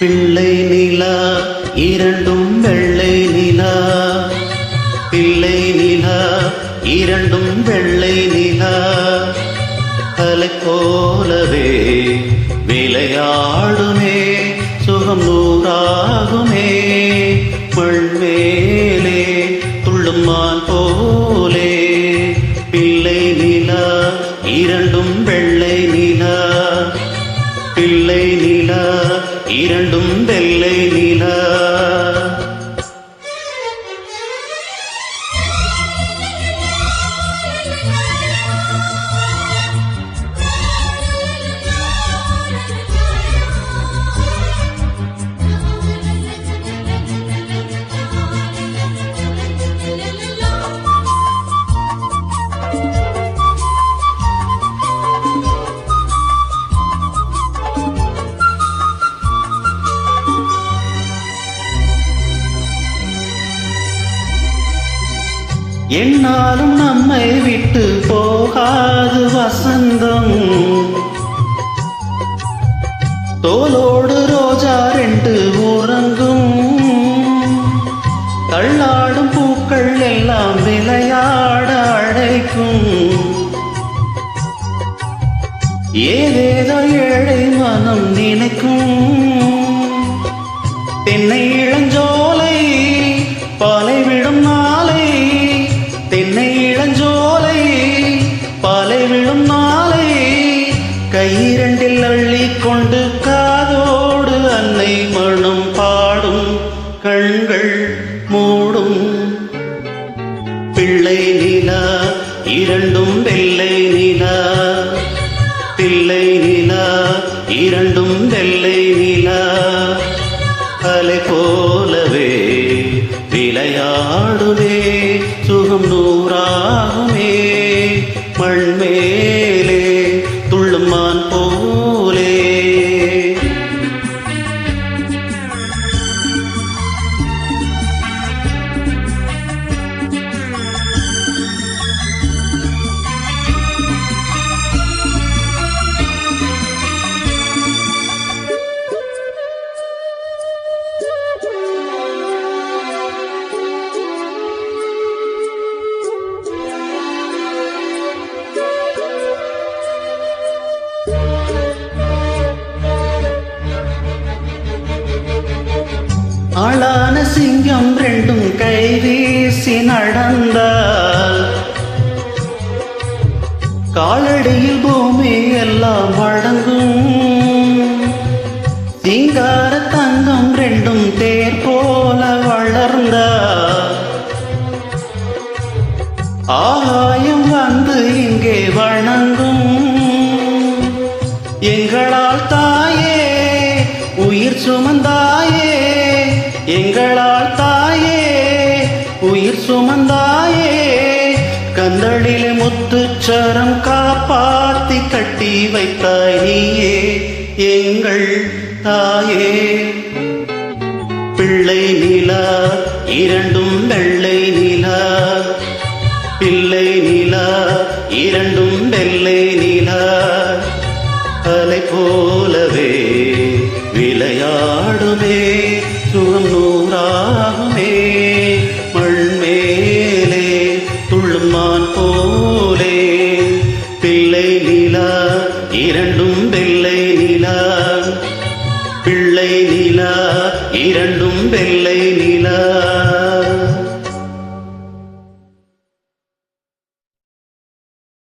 பிள்ளை நிலா இரண்டும் வெள்ளை நிலா, பிள்ளை நிலா இரண்டும் வெள்ளை நிலா, அலை போலவே விளையாடுமே சுகம் நூறாகுமே, மண் மேலே துள்ளும் மான் போலே. பிள்ளை நிலா இரண்டும் வெள்ளை நிலா, பிள்ளை நிலா இரண்டும் வெள்ளை நிலா. என்னாலும் நம்மை விட்டு போகாது வசந்தம், தோலோடு ரோஜா ரெண்டு உறங்கும், தள்ளாடும் பூக்கள் எல்லாம் விளையாட அழைக்கும், ஏதேதோ ஏழை மனம் நினைக்கும். தென்னை இளஞ்சோலை பாலை விடும் நாளை, தென்னை இளஞ்சோலை பாலை விடும் நாளை, கையிரண்டில் அள்ளி கொண்டு காதோடு அன்னை மனம் பாடும், கண்கள் மூடும். பிள்ளை நிலா இரண்டும் வெள்ளை நிலா, பிள்ளை நிலா இரண்டும் வெள்ளை நிலா, அலை போலவே விளையாடுவே சுகம் நூறாகுமே, மண் மேலே துள்ளும் மான் போலே. ஆளான சிங்கம் ரெண்டும் கை வீசி நடந்தால், காலடியில் பூமி எல்லாம் வழங்கும், சிங்கார தங்கம் ரெண்டும் தேர் போல வளர்ந்தால், ஆகாயம் வந்து இங்கே வணங்கும். எங்களால் தாயே உயிர் சுமந்தாயே, எங்களால் தாயே உயிர் சுமந்தாயே, கந்தளிலே முத்துச்சரம் காப்பாத்தி கட்டி வைத்தாய் நீயே எங்கள் தாயே. பிள்ளை நிலா இரண்டும் வெள்ளை நிலா, பிள்ளை நிலா இரண்டும் வெள்ளை நிலா, அலை போலவே விளையாடுமே சுகம் நூறாகுமே, மண் மேலே துள்ளும் மான் போலே. பிள்ளை நிலா இரண்டும் வெள்ளை நிலா, பிள்ளை நிலா இரண்டும் வெள்ளை நிலா.